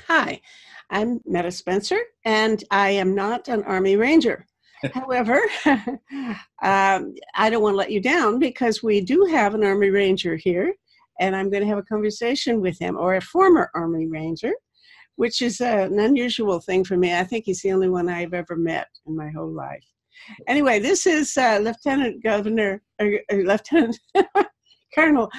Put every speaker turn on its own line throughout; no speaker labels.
Hi, I'm Metta Spencer, and I am not an Army Ranger. However, I don't want to let you down because we do have an Army Ranger here, and I'm going to have a conversation with him, or a former Army Ranger, which is an unusual thing for me. I think he's the only one I've ever met in my whole life. Anyway, this is Lieutenant Governor, Lieutenant Colonel.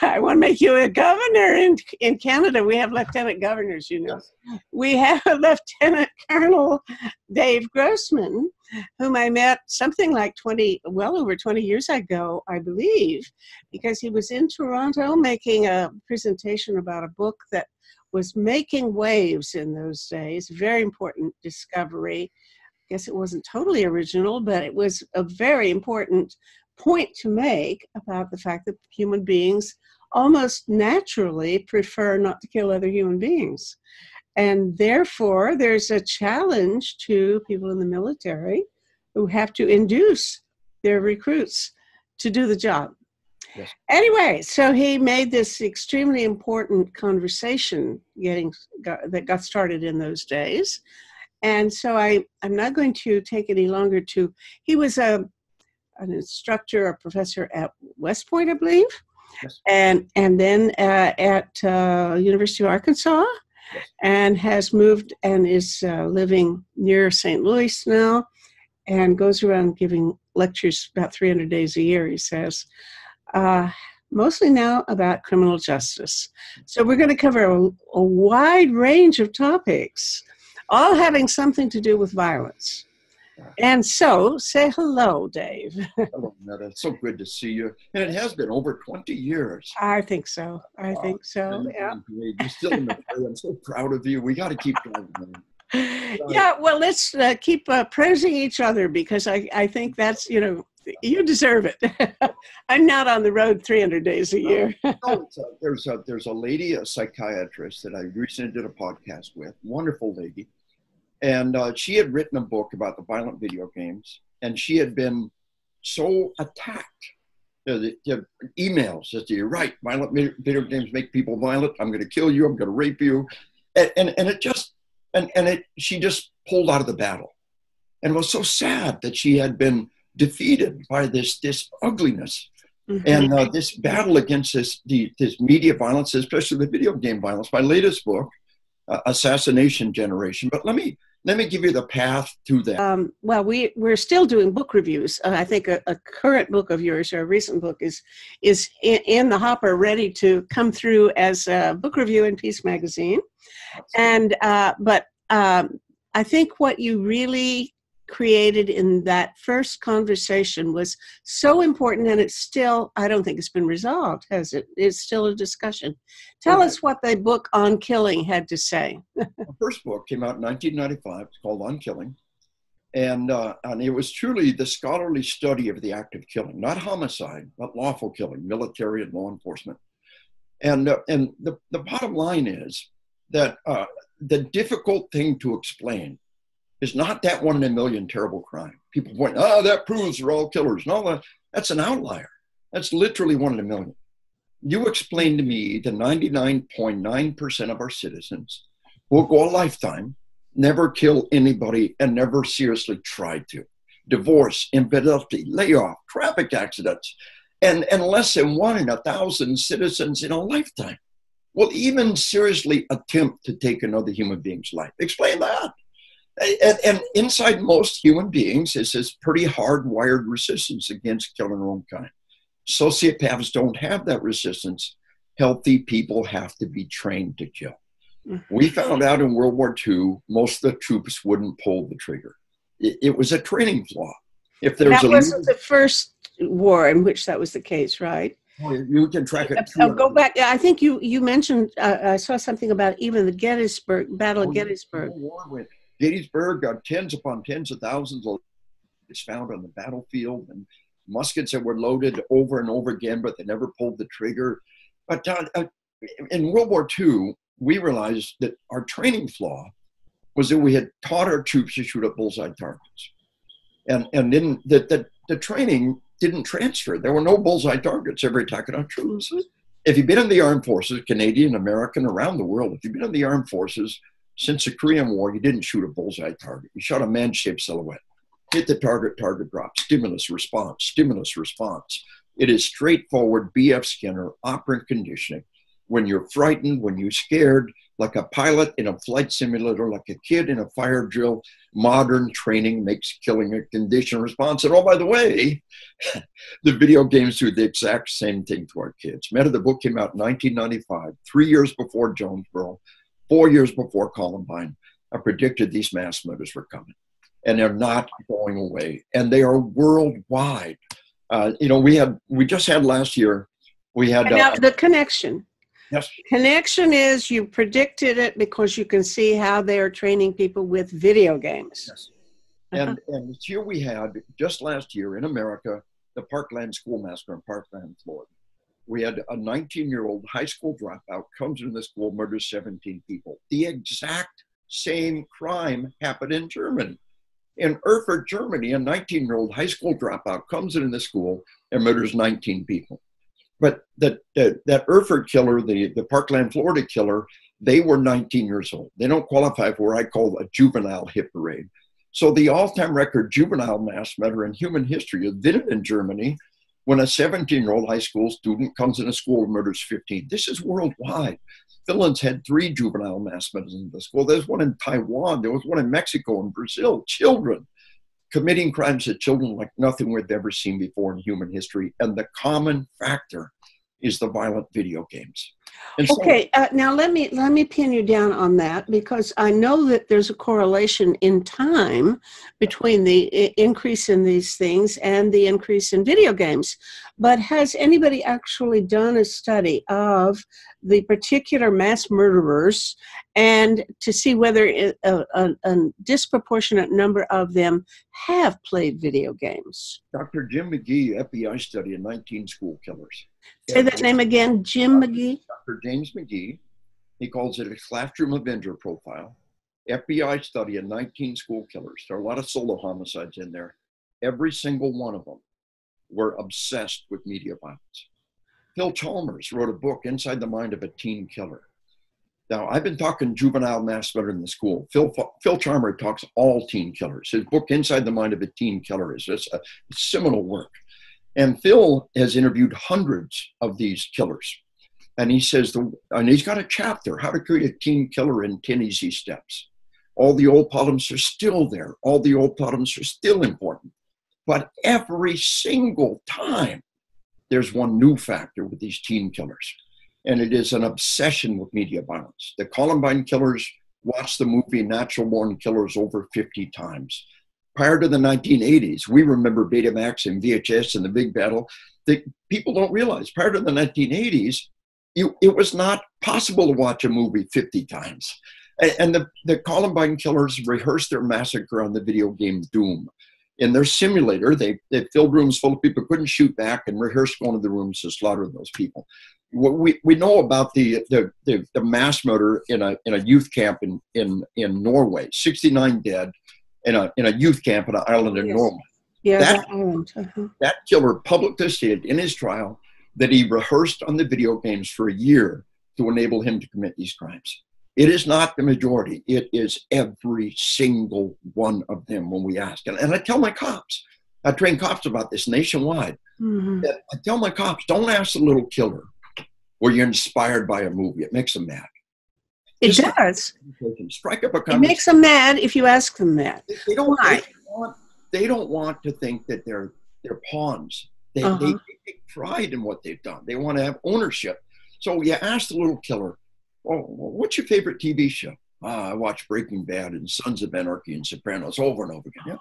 I want to make you a governor in Canada. We have lieutenant governors, you know.
Yes.
We have Lieutenant Colonel Dave Grossman, whom I met something like well over 20 years ago, I believe, because he was in Toronto making a presentation about a book that was making waves in those days. Very important discovery. I guess it wasn't totally original, but it was a very important point to make about the fact that human beings almost naturally prefer not to kill other human beings. And therefore, there's a challenge to people in the military who have to induce their recruits to do the job.
Yes.
Anyway, so he made this extremely important conversation that got started in those days. And so I'm not going to take any longer he was an instructor or professor at West Point, I believe,
Yes.
and then at University of Arkansas,
Yes.
and has moved and is living near St. Louis now, and goes around giving lectures about 300 days a year, he says, mostly now about criminal justice. So we're going to cover a wide range of topics, all having something to do with violence. And so, say hello, Dave.
Hello, Metta. It's so good to see you. And it has been over 20 years.
I think so. I think so, yeah.
You're still in the play. I'm so proud of you. We got to keep going, man.
Yeah, well, let's keep praising each other, because I think that's, you deserve it. I'm not on the road 300 days a year.
No, there's a lady, a psychiatrist that I recently did a podcast with, wonderful lady. And she had written a book about the violent video games, and she had been so attacked. The emails that you're right, violent video games make people violent. I'm going to kill you. I'm going to rape you, she just pulled out of the battle, and it was so sad that she had been defeated by this ugliness. Mm-hmm. And this battle against this media violence, especially the video game violence. My latest book, Assassination Generation. But let me give you the path to that.
Well, we're still doing book reviews. I think a current book of yours, or a recent book, is in the hopper, ready to come through as a book review in Peace Magazine. And but I think what you really created in that first conversation was so important, and it's still, I don't think it's been resolved, has it? It's still a discussion. Tell us what the book on killing had to say.
The first book came out in 1995. It's called On Killing. And it was truly the scholarly study of the act of killing, not homicide, but lawful killing, military and law enforcement. And the bottom line is that the difficult thing to explain is not that 1 in a million terrible crime. People point, that proves they're all killers. No, that's an outlier. That's literally 1 in a million. You explain to me the 99.9% of our citizens will go a lifetime, never kill anybody, and never seriously try to. Divorce, infidelity, layoff, traffic accidents, and less than 1 in 1,000 citizens in a lifetime will even seriously attempt to take another human being's life. Explain that. And inside most human beings is this pretty hardwired resistance against killing their own kind. Sociopaths don't have that resistance. Healthy people have to be trained to kill. Mm-hmm. We found out in World War II, most of the troops wouldn't pull the trigger. It was a training flaw. If there's
that wasn't the first war in which that was the case, right?
You can track it.
I'll go back. I think you mentioned, I saw something about even the Battle of Gettysburg.
Gettysburg got tens upon tens of thousands of it's found on the battlefield, and muskets that were loaded over and over again, but they never pulled the trigger. But in World War II, we realized that our training flaw was that we had taught our troops to shoot at bullseye targets. And then the training didn't transfer. There were no bullseye targets every attack on our troops. if you've been in the armed forces, Canadian, American, around the world, if you've been in the armed forces since the Korean War, you didn't shoot a bullseye target. You shot a man-shaped silhouette. Hit the target, target drop, stimulus, response, stimulus, response. It is straightforward BF Skinner operant conditioning. When you're frightened, when you're scared, like a pilot in a flight simulator, like a kid in a fire drill, modern training makes killing a conditioned response. And oh, by the way, the video games do the exact same thing to our kids. Metta, the book came out in 1995, 3 years before Jonesboro, 4 years before Columbine. I predicted these mass murders were coming, and they're not going away, and they are worldwide. You know, we just had last year, we had
now the connection.
Yes.
Connection is you predicted it because you can see how they are training people with video games.
Yes. And here we had, just last year in America, the Parkland school massacre in Parkland, Florida. We had a 19-year-old high school dropout comes into the school, murders 17 people. The exact same crime happened in Germany. In Erfurt, Germany, a 19-year-old high school dropout comes into the school and murders 19 people. But that Erfurt killer, the Parkland, Florida killer, they were 19 years old. They don't qualify for what I call a juvenile hit parade. So the all-time record juvenile mass murder in human history is visited in Germany when a 17-year-old high school student comes in a school and murders 15. This is worldwide. Finland's had 3 juvenile mass murders in the school. There's one in Taiwan. There was one in Mexico and Brazil. Children committing crimes at children like nothing we've ever seen before in human history. And the common factor is the violent video games. And
okay, now let me pin you down on that, because I know that there's a correlation in time between the increase in these things and the increase in video games. But has anybody actually done a study of the particular mass murderers and to see whether a disproportionate number of them have played video games?
Dr. Jim McGee, FBI study of 19 school killers.
Say that name again, Jim McGee?
Dr. James McGee. He calls it a classroom Avenger profile. FBI study of 19 school killers. There are a lot of solo homicides in there. Every single one of them were obsessed with media violence. Phil Chalmers wrote a book, Inside the Mind of a Teen Killer. Now, I've been talking juvenile mass murder in the school. Phil Chalmers talks all teen killers. His book, Inside the Mind of a Teen Killer, is just a seminal work. And Phil has interviewed hundreds of these killers. And he says, and he's got a chapter, How to Create a Teen Killer in 10 Easy Steps. All the old problems are still there. All the old problems are still important. But every single time, there's one new factor with these teen killers. And it is an obsession with media violence. The Columbine killers watched the movie Natural Born Killers over 50 times. Prior to the 1980s, we remember Betamax and VHS and the big battle. People don't realize, prior to the 1980s, it was not possible to watch a movie 50 times. And the Columbine killers rehearsed their massacre on the video game Doom. In their simulator, they filled rooms full of people who couldn't shoot back and rehearsed going to the rooms to slaughter those people. We know about the mass murder in a youth camp in Norway, 69 dead in a youth camp on an island in Norway.
Yeah, that island.
That killer publicly stated in his trial that he rehearsed on the video games for a year to enable him to commit these crimes. It is not the majority. It is every single one of them when we ask. And I tell my cops, I train cops about this nationwide. Mm-hmm. That I tell my cops, don't ask the little killer where you're inspired by a movie. It makes them mad.
It does.
Strike up a conversation.
It makes them mad if you ask them that.
They don't want to think that they're pawns. They take pride in what they've done. They want to have ownership. So you ask the little killer, oh, what's your favorite TV show? I watch Breaking Bad and Sons of Anarchy and Sopranos over and over again. Yeah.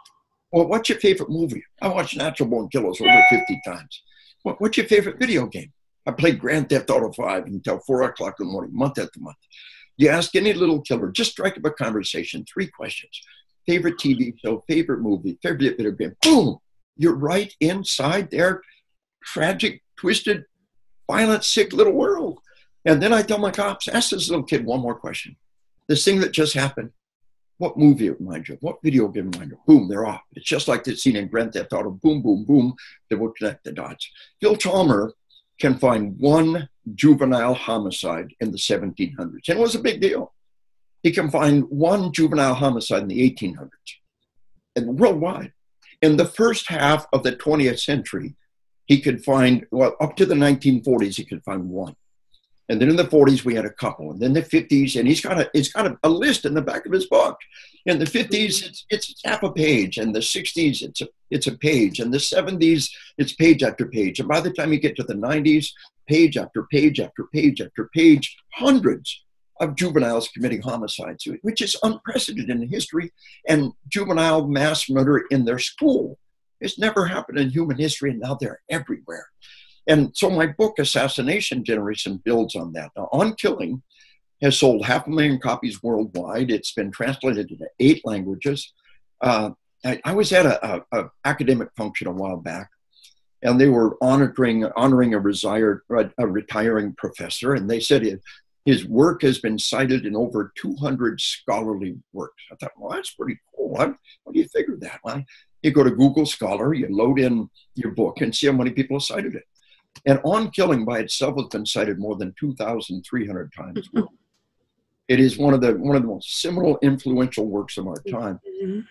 Well, what's your favorite movie? I watch Natural Born Killers over 50 times. What's your favorite video game? I played Grand Theft Auto 5 until 4 o'clock in the morning, month after month. You ask any little killer, just strike up a conversation, 3 questions. Favorite TV show, favorite movie, favorite video game. Boom! You're right inside their tragic, twisted, violent, sick little world. And then I tell my cops, ask this little kid one more question. This thing that just happened, what movie it reminds you of? What video game reminds you of? Boom, they're off. It's just like the scene in Grand Theft Auto. Boom, boom, boom. They will connect the dots. Phil Chalmers can find one juvenile homicide in the 1700s. And it was a big deal. He can find one juvenile homicide in the 1800s and worldwide. In the first half of the 20th century, he could find, well, up to the 1940s, he could find one. And then in the 40s, we had a couple. And then the 50s, and he's got a list in the back of his book. In the 50s, it's half a page. In the 60s, it's a page. In the 70s, it's page after page. And by the time you get to the 90s, page after page after page after page, hundreds of juveniles committing homicides, which is unprecedented in history. And juvenile mass murder in their school. It's never happened in human history, and now they're everywhere. And so my book, Assassination Generation, builds on that. Now, On Killing has sold 500,000 copies worldwide. It's been translated into 8 languages. I was at a academic function a while back, and they were honoring a retiring professor, and they said his work has been cited in over 200 scholarly works. I thought, well, that's pretty cool. How do you figure that? Well, you go to Google Scholar, you load in your book and see how many people have cited it. And On Killing by itself has been cited more than 2,300 times. It is one of the most seminal, influential works of our time.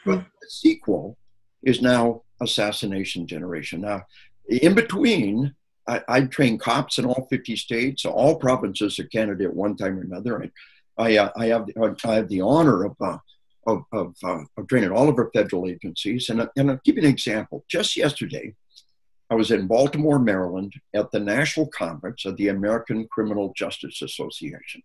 But the sequel is now Assassination Generation. Now, in between, I train cops in all 50 states, all provinces of Canada at one time or another. I have the honor of training all of our federal agencies. And I'll give you an example. Just yesterday, I was in Baltimore, Maryland, at the National Conference of the American Criminal Justice Association.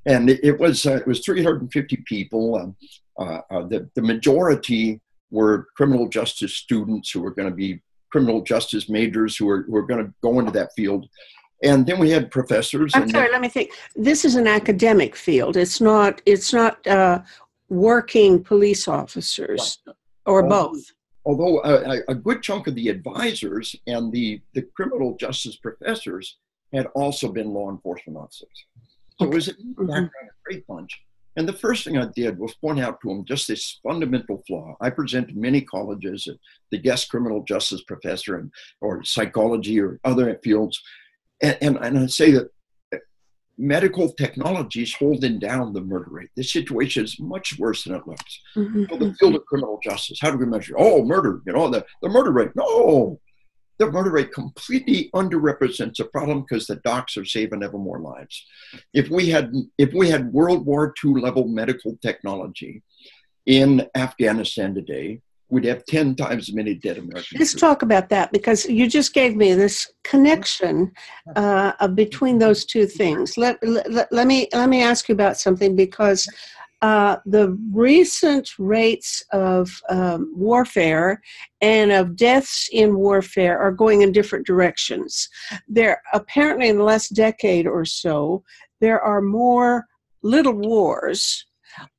And it was 350 people. The majority were criminal justice students who were going to be criminal justice majors who were going to go into that field. And then we had professors.
I'm sorry, let me think. This is an academic field. It's not working police officers, or both.
Although a good chunk of the advisors and the criminal justice professors had also been law enforcement officers. So it was a background, a great bunch. And the first thing I did was point out to them just this fundamental flaw. I present to many colleges, the guest criminal justice professor or psychology or other fields. And I say that medical technology is holding down the murder rate. This situation is much worse than it looks. So the field of criminal justice, how do we measure? Oh, murder, the murder rate. No, the murder rate completely underrepresents a problem because the docs are saving ever more lives. If we had World War II level medical technology in Afghanistan today, we'd have 10 times as many dead Americans.
Let's talk about that, because you just gave me this connection between those two things. Let me ask you about something, because the recent rates of warfare and of deaths in warfare are going in different directions. There apparently in the last decade or so, there are more little wars,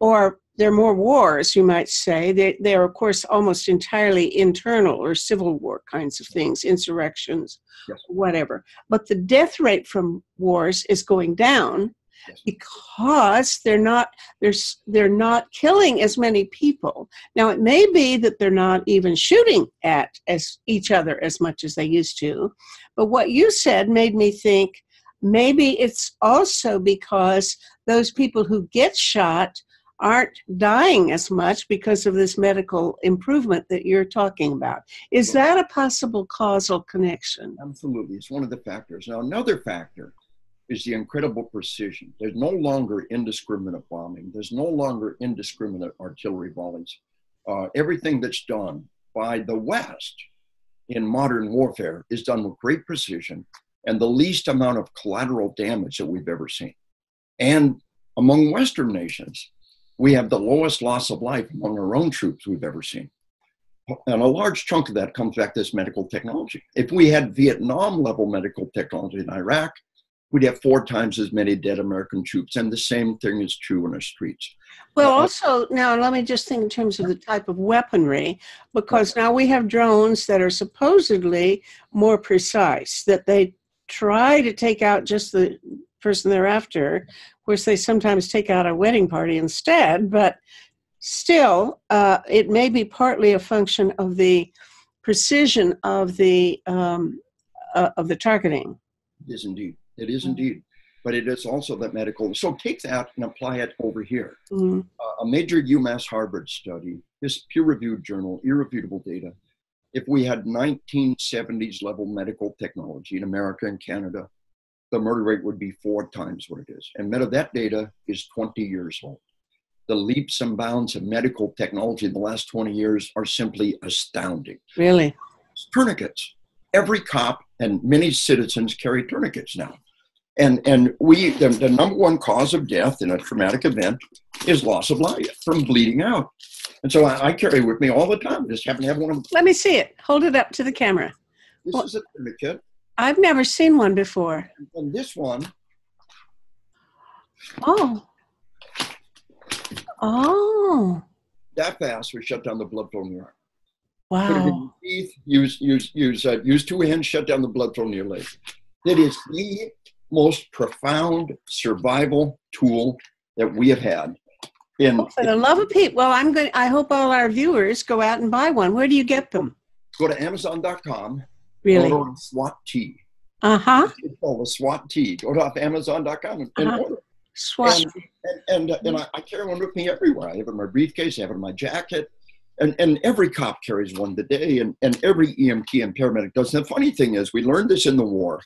or there are more wars, you might say. They are, of course, almost entirely internal or civil war kinds of things, insurrections,
yes,
whatever. But the death rate from wars is going down, yes, because they're not killing as many people. Now, it may be that they're not even shooting at each other as much as they used to. But what you said made me think maybe it's also because those people who get shot aren't dying as much because of this medical improvement that you're talking about. Is that a possible causal connection?
Absolutely. It's one of the factors. Now, another factor is the incredible precision. There's no longer indiscriminate bombing. There's no longer indiscriminate artillery volleys. Everything that's done by the West in modern warfare is done with great precision and the least amount of collateral damage that we've ever seen. And among Western nations, we have the lowest loss of life among our own troops we've ever seen. And a large chunk of that comes back to this medical technology. If we had Vietnam-level medical technology in Iraq, we'd have 4 times as many dead American troops. And the same thing is true in our streets.
Well, also, now let me just think in terms of the type of weaponry, because now we have drones that are supposedly more precise, that they try to take out just the person they're after. Of course, they sometimes take out a wedding party instead, but still, it may be partly a function of the precision of the targeting.
It is indeed. It is indeed. But it is also that medical. So take that and apply it over here. A major UMass Harvard study, this peer-reviewed journal, irrefutable data. If we had 1970s level medical technology in America and Canada, the murder rate would be 4 times what it is. And that data is 20 years old. The leaps and bounds of medical technology in the last 20 years are simply astounding.
Really?
Tourniquets. Every cop and many citizens carry tourniquets now. And the number one cause of death in a traumatic event is loss of life from bleeding out. And so I carry with me all the time. I just happen to have one of them.
Let me see it. Hold it up to the camera.
This is a tourniquet.
I've never seen one before.
And this one.
Oh. Oh.
That fast we shut down the blood flow in your arm.
Wow.
Put it in your teeth, use 2 hands, shut down the blood flow in your leg. It is the most profound survival tool that we have had.
For the love of Pete, well, I hope all our viewers go out and buy one. Where do you get them?
Go to Amazon.com.
Really?
Order SWAT T.
Uh-huh.
It's called a SWAT T. Go to Amazon.com and order.
SWAT.
And I carry one with me everywhere. I have it in my briefcase, I have it in my jacket. And every cop carries one today, and every EMT and paramedic does. And the funny thing is, we learned this in the war.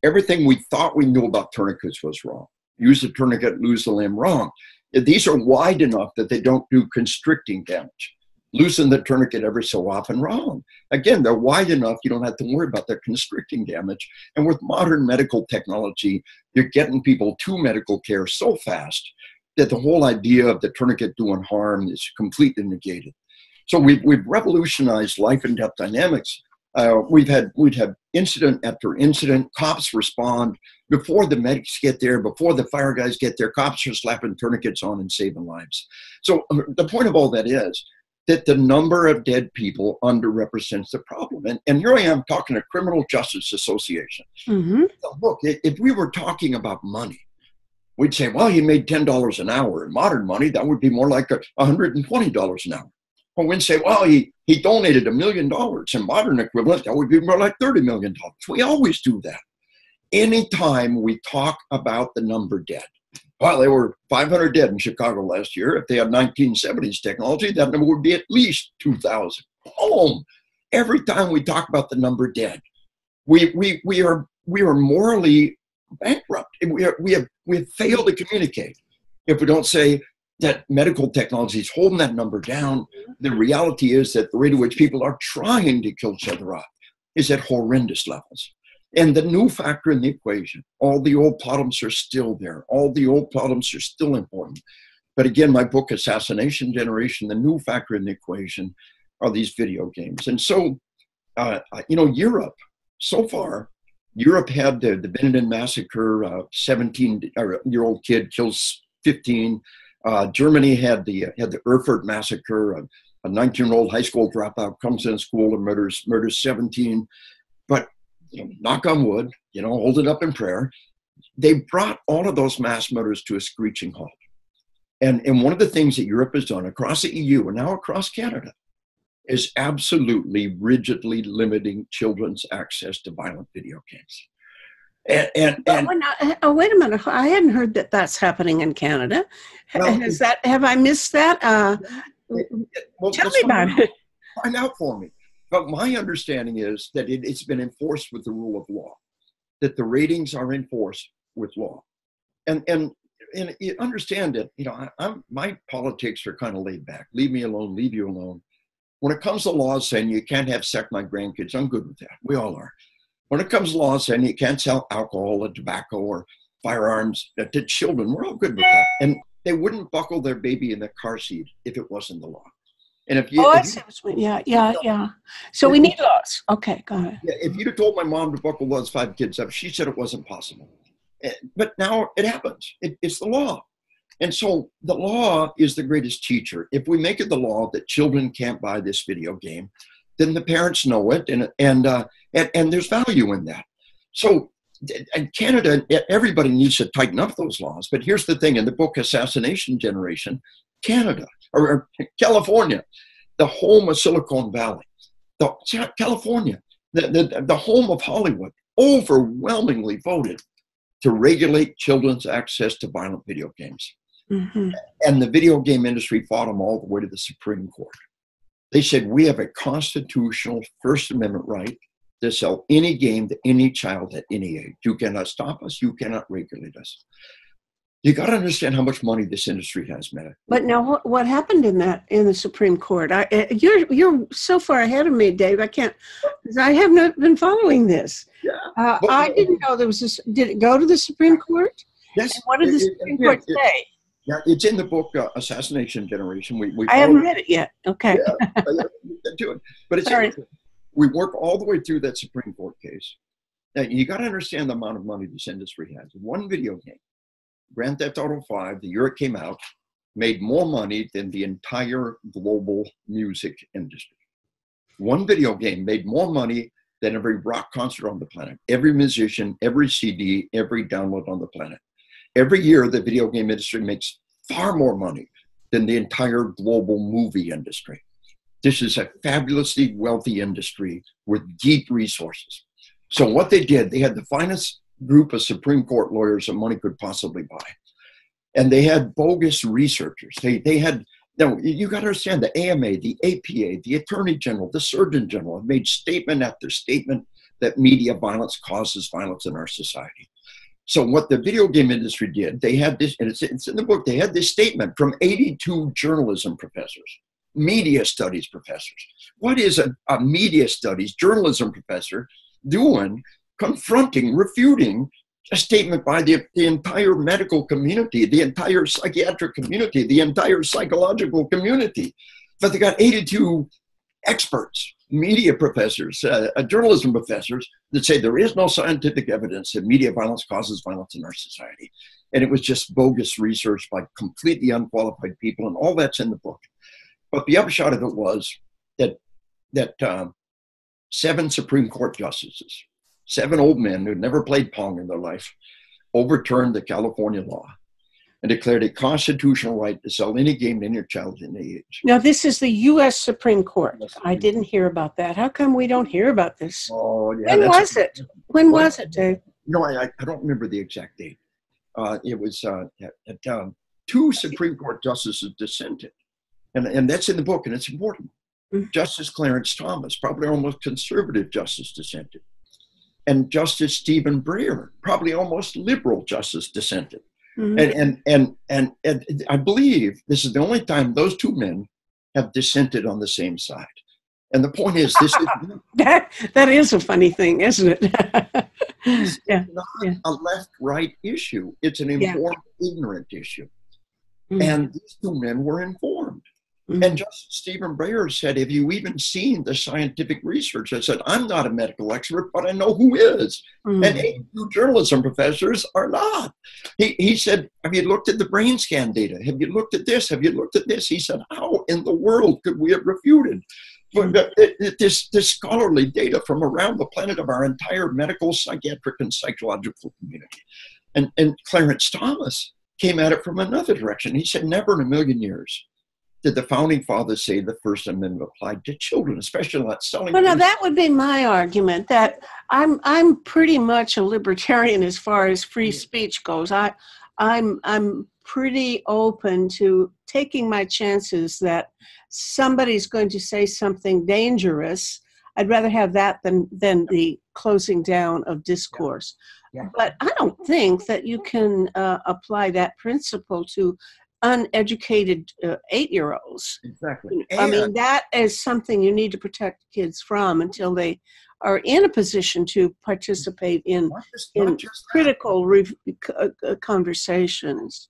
Everything we thought we knew about tourniquets was wrong. Use the tourniquet, lose the limb, wrong. These are wide enough that they don't do constricting damage. Loosen the tourniquet every so often, wrong. Again, they're wide enough, you don't have to worry about their constricting damage. And with modern medical technology, you're getting people to medical care so fast that the whole idea of the tourniquet doing harm is completely negated. So we've revolutionized life and death dynamics. We've had incident after incident. Cops respond before the medics get there, before the fire guys get there. Cops are slapping tourniquets on and saving lives. So the point of all that is that the number of dead people underrepresents the problem. And here I am talking to Criminal Justice Association. Mm-hmm. Look, if we were talking about money, we'd say, well, he made $10 an hour. In modern money, that would be more like $120 an hour. Or we'd say, well, he donated $1 million. In modern equivalent, that would be more like $30 million. We always do that. Anytime we talk about the number dead, well, there were 500 dead in Chicago last year. If they had 1970s technology, that number would be at least 2,000. Boom! Every time we talk about the number dead, we are morally bankrupt. We have failed to communicate. If we don't say that medical technology is holding that number down, the reality is that the rate at which people are trying to kill each other off is at horrendous levels. And the new factor in the equation, all the old problems are still there. All the old problems are still important. But again, my book, Assassination Generation, the new factor in the equation are these video games. And so, Europe, so far, Europe had the Benedict massacre, 17-year-old kid kills 15. Germany had the Erfurt massacre, a 19-year-old high school dropout comes in school and murders 17. But knock on wood, hold it up in prayer. They brought all of those mass murders to a screeching halt. And one of the things that Europe has done across the EU and now across Canada is absolutely rigidly limiting children's access to violent video games.
Wait a minute. I hadn't heard that that's happening in Canada.
Well,
have I missed that? Tell me about it.
Find out for me. But my understanding is that it's been enforced with the rule of law, that the ratings are enforced with law. And you understand that, my politics are kind of laid back. Leave me alone, leave you alone. When it comes to laws saying you can't have sex with my grandkids, I'm good with that. We all are. When it comes to laws saying you can't sell alcohol or tobacco or firearms to children, we're all good with that. And they wouldn't buckle their baby in the car seat if it wasn't the law. And
yeah. So we need laws. Okay, go ahead.
Yeah, if you'd have told my mom to buckle those 5 kids up, she said it wasn't possible. But now it happens. It's the law. And so the law is the greatest teacher. If we make it the law that children can't buy this video game, then the parents know it, and there's value in that. So in Canada, everybody needs to tighten up those laws. But here's the thing, in the book Assassination Generation, Canada, or California, the home of Silicon Valley, California, the home of Hollywood, overwhelmingly voted to regulate children's access to violent video games.
Mm-hmm.
And the video game industry fought them all the way to the Supreme Court. They said, we have a constitutional First Amendment right to sell any game to any child at any age. You cannot stop us. You cannot regulate us. You got to understand how much money this industry has, Metta.
But now, what happened in the Supreme Court? You're so far ahead of me, Dave. I have not been following this.
Yeah,
I didn't know there was this. Did it go to the Supreme Court?
Yes.
And what did the Supreme Court say?
Yeah, it's in the book Assassination Generation.
I haven't read it yet. Okay.
Yeah, do it. But it's we work all the way through that Supreme Court case. Now, you got to understand the amount of money this industry has. One video game, Grand Theft Auto 5, the year it came out, made more money than the entire global music industry. One video game made more money than every rock concert on the planet, every musician, every CD, every download on the planet. Every year, the video game industry makes far more money than the entire global movie industry. This is a fabulously wealthy industry with deep resources. So what they did, they had the finest group of Supreme Court lawyers that money could possibly buy. And they had bogus researchers. They had, now you got to understand, the AMA, the APA, the Attorney General, the Surgeon General have made statement after statement that media violence causes violence in our society. So what the video game industry did, they had this, and it's in the book, they had this statement from 82 journalism professors, media studies professors. What is a media studies journalism professor doing, confronting, refuting a statement by the entire medical community, the entire psychiatric community, the entire psychological community? But they got 82 experts, media professors, journalism professors that say there is no scientific evidence that media violence causes violence in our society. And it was just bogus research by completely unqualified people, and all that's in the book. But the upshot of it was that 7 Supreme Court justices, 7 old men who'd never played Pong in their life, overturned the California law and declared a constitutional right to sell any game to any child in any age.
Now, this is the U.S. Supreme Court. I didn't hear about that. How come we don't hear about this?
Oh, yeah.
When was it? When was it, Dave?
No, I don't remember the exact date. It was 2 Supreme Court justices dissented. And that's in the book, and it's important. Mm-hmm. Justice Clarence Thomas, probably almost conservative justice, dissented. And Justice Stephen Breyer, probably almost liberal justice, dissented. Mm-hmm. And I believe this is the only time those 2 men have dissented on the same side. And the point is, this is
that is a funny thing, isn't it?
It's not a left-right issue. It's an informed, ignorant issue. Mm-hmm. And these 2 men were informed. Mm-hmm. And Justice Stephen Breyer said, have you even seen the scientific research? I said, I'm not a medical expert, but I know who is. Mm-hmm. And 82 journalism professors are not. He said, have you looked at the brain scan data? Have you looked at this? Have you looked at this? He said, how in the world could we have refuted this scholarly data from around the planet of our entire medical, psychiatric, and psychological community? And Clarence Thomas came at it from another direction. He said, never in a million years did the founding fathers say the First Amendment applied to children, especially not selling?
Well, now that would be my argument, that I'm pretty much a libertarian as far as free speech goes. I'm pretty open to taking my chances that somebody's going to say something dangerous. I'd rather have that than the closing down of discourse. Yeah. But I don't think that you can apply that principle to uneducated 8-year-olds.
Exactly.
I mean, that is something you need to protect kids from until they are in a position to participate in critical conversations.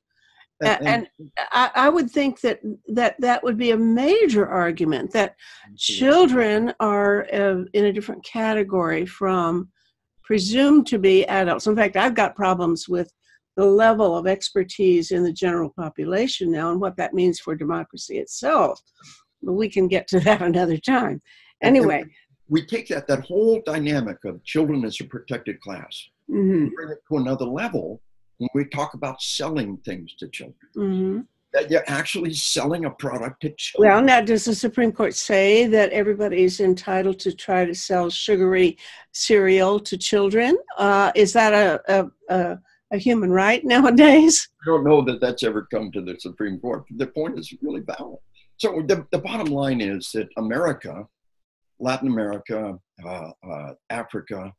And I would think that would be a major argument, that children are in a different category from presumed to be adults. In fact, I've got problems with the level of expertise in the general population now and what that means for democracy itself. But we can get to that another time. Anyway.
We take that whole dynamic of children as a protected class, mm-hmm. and bring it to another level when we talk about selling things to children. Mm-hmm. that you're actually selling a product to children.
Well, now, does the Supreme Court say that everybody's entitled to try to sell sugary cereal to children? Is that a human right nowadays?
I don't know that that's ever come to the Supreme Court. The point is really valid. So the bottom line is that America, Latin America, Africa,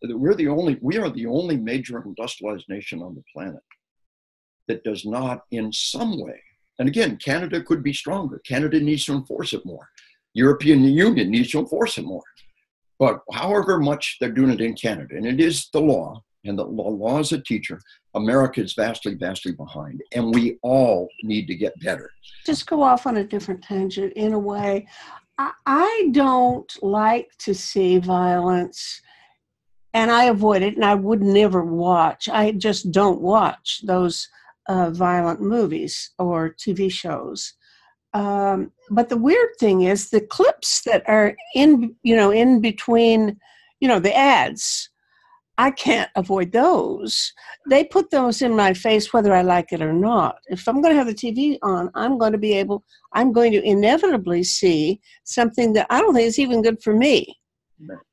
we are the only major industrialized nation on the planet that does not in some way, and again, Canada could be stronger. Canada needs to enforce it more. European Union needs to enforce it more. But however much they're doing it in Canada, and it is the law, and the law is a teacher, America is vastly, vastly behind. And we all need to get better.
Just go off on a different tangent in a way. I don't like to see violence, and I avoid it, and I would never watch. I just don't watch those violent movies or TV shows. But the weird thing is the clips that are in between, the ads, I can't avoid those. They put those in my face whether I like it or not. If I'm going to have the TV on, I'm going to inevitably see something that I don't think is even good for me.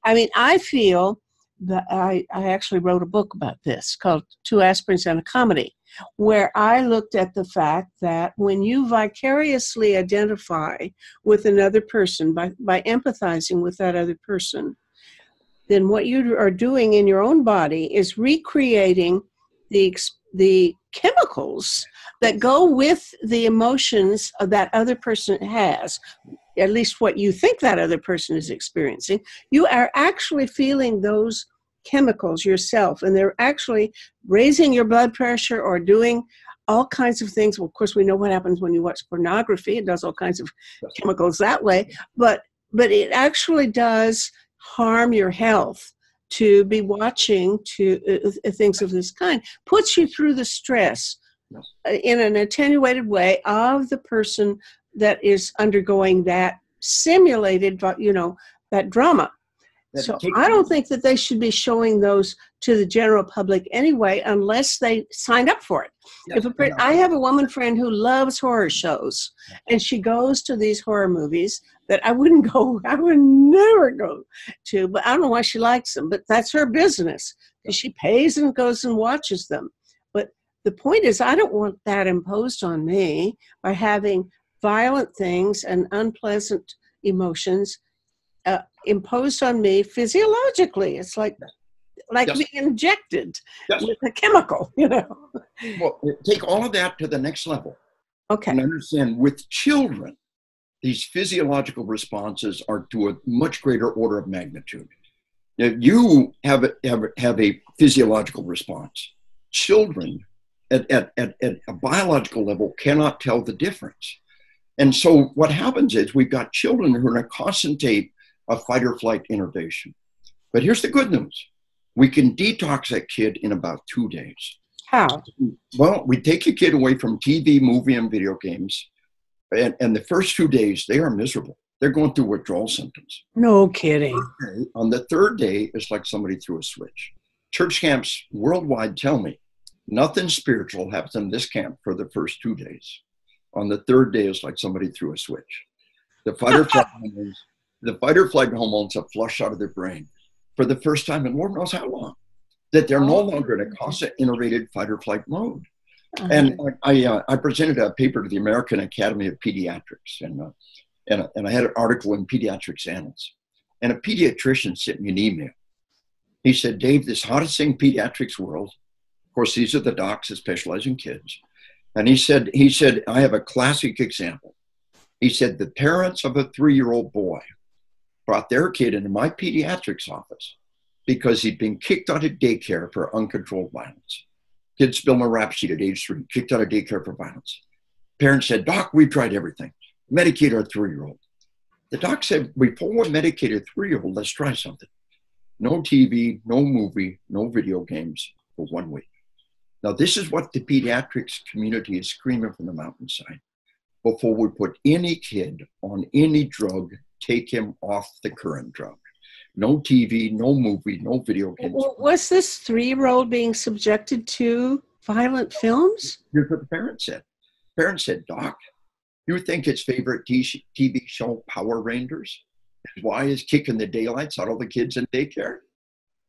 I mean, I feel that I actually wrote a book about this called Two Aspirins and a Comedy, where I looked at the fact that when you vicariously identify with another person by empathizing with that other person, then what you are doing in your own body is recreating the chemicals that go with the emotions that other person has, at least what you think that other person is experiencing. You are actually feeling those chemicals yourself, and they're actually raising your blood pressure or doing all kinds of things. Well, of course, we know what happens when you watch pornography. It does all kinds of chemicals that way, but it actually does harm your health to be watching things of this kind. Puts you through the stress in an attenuated way of the person that is undergoing that simulated, that drama. So I don't think that they should be showing those to the general public anyway, unless they signed up for it. Yes, I have a woman friend who loves horror shows, and she goes to these horror movies that I would never go to, but I don't know why she likes them, but that's her business. She pays and goes and watches them. But the point is, I don't want that imposed on me by having violent things and unpleasant emotions imposed on me physiologically. It's like
yes.
being injected
yes.
with a chemical,
Well, take all of that to the next level.
Okay.
And understand, with children, these physiological responses are to a much greater order of magnitude. Now, you have a physiological response. Children at a biological level cannot tell the difference. And so what happens is we've got children who are in a constant state of fight or flight innervation. But here's the good news. We can detox that kid in about 2 days.
How?
Well, we take a kid away from TV, movie, and video games. And the first 2 days, they are miserable. They're going through withdrawal symptoms.
No kidding.
On the third day, it's like somebody threw a switch. Church camps worldwide tell me nothing spiritual happens in this camp for the first 2 days. On the third day, it's like somebody threw a switch. The fight or flight hormones have flushed out of their brain for the first time in Lord knows how long, that they're no longer in a constant innervated fight or flight mode. And I presented a paper to the American Academy of Pediatrics, and I had an article in Pediatrics Annals. And a pediatrician sent me an email. He said, Dave, this hottest thing in pediatrics world, of course, these are the docs that specialize in kids. And he said, I have a classic example. He said, the parents of a 3-year-old boy brought their kid into my pediatrics office because he'd been kicked out of daycare for uncontrolled violence. Kid spilled a rap sheet at age 3, kicked out of daycare for violence. Parents said, Doc, we've tried everything. Medicate our 3-year-old. The doc said, before we medicate a 3-year-old, let's try something. No TV, no movie, no video games for 1 week. Now, this is what the pediatrics community is screaming from the mountainside. Before we put any kid on any drug, take him off the current drug. No TV, no movie, no video games.
Was this 3-year-old being subjected to violent films?
Here's what the parents said. Parents said, Doc, you think his favorite TV show, Power Rangers, is why he's kicking the daylights out of the kids in daycare?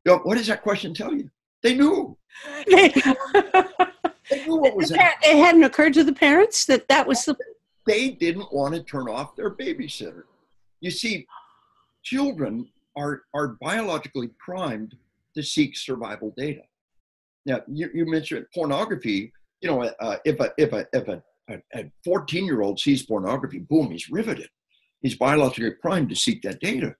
You know, what does that question tell you? They knew. They knew what was happening.
It hadn't occurred to the parents that was the...
They didn't want to turn off their babysitter. You see, children are biologically primed to seek survival data. Now, you mentioned pornography. You know, if a 14-year-old sees pornography, boom, he's riveted. He's biologically primed to seek that data.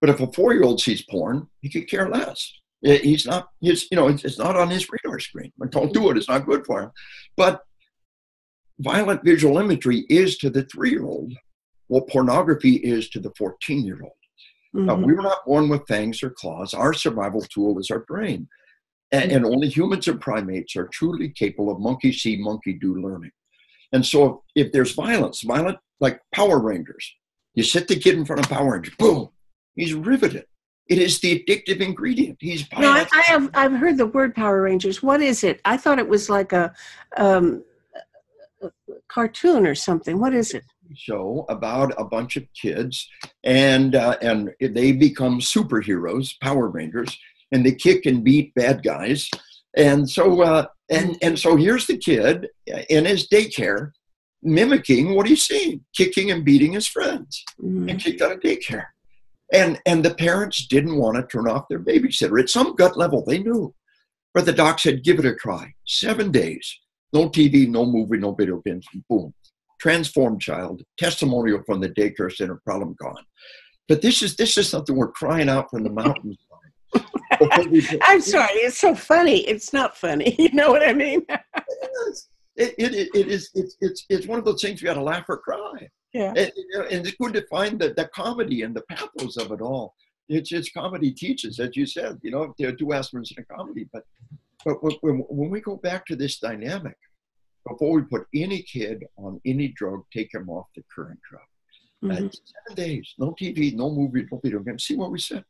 But if a 4-year-old sees porn, he could care less. It's not on his radar screen. Don't do it. It's not good for him. But violent visual imagery is to the 3-year-old what pornography is to the 14-year-old. We were not born with fangs or claws. Our survival tool is our brain. And only humans and primates are truly capable of monkey see, monkey do learning. And so if there's violent like Power Rangers, you sit the kid in front of Power Rangers, boom, he's riveted. It is the addictive ingredient. He's
no, I've heard the word Power Rangers. What is it? I thought it was like a cartoon or something. What is it?
Show about a bunch of kids, and they become superheroes, Power Rangers, and they kick and beat bad guys. And so so here's the kid in his daycare mimicking what he's seeing, kicking and beating his friends, and kicked out of daycare. And the parents didn't want to turn off their babysitter. At some gut level, they knew. But the doc said, give it a try. 7 days. No TV, no movie, no video games. Boom. Transformed child. Testimonial from the daycare center. Problem gone. But this is something we're crying out from the mountains.
I'm sorry. It's so funny. It's not funny. You know what I mean?
It's one of those things you got to laugh or cry.
Yeah.
And it's good to find the comedy and the pathos of it all. It's comedy teaches, as you said, you know, there are two aspects in a comedy. But when we go back to this dynamic, before we put any kid on any drug, take him off the current drug. 7 days, no TV, no movie, no video games. See what we said.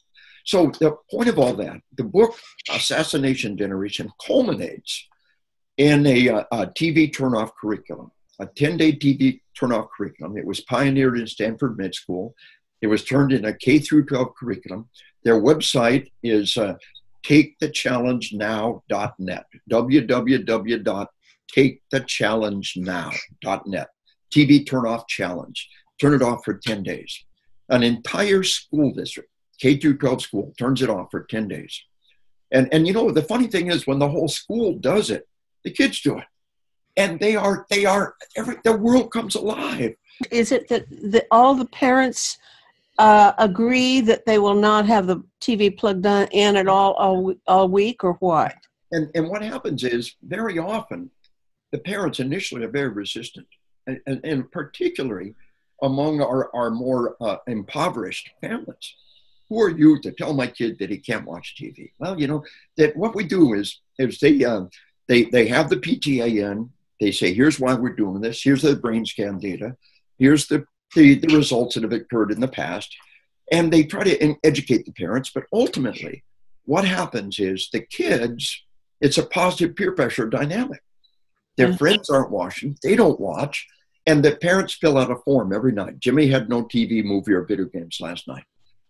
So the point of all that, the book Assassination Generation culminates in a TV turnoff curriculum, a 10-day TV turnoff curriculum. It was pioneered in Stanford Med School. It was turned in a K through 12 curriculum. Their website is takethechallengenow.net, www.takethechallengenow.net. TV turnoff challenge. Turn it off for 10 days. An entire school district, K through 12 school, turns it off for 10 days. And you know, the funny thing is when the whole school does it, the kids do it. And the world comes alive.
Is it that all the parents agree that they will not have the TV plugged in at all week, or what?
And what happens is very often the parents initially are very resistant, and particularly among our more impoverished families. Who are you to tell my kid that he can't watch TV? Well, you know, that what we do is they have the PTA in. They say, here's why we're doing this. Here's the brain scan data. Here's the results that have occurred in the past. And they try to educate the parents. But ultimately, what happens is the kids, it's a positive peer pressure dynamic. Their friends aren't watching. They don't watch. And the parents fill out a form every night. Jimmy had no TV, movie, or video games last night.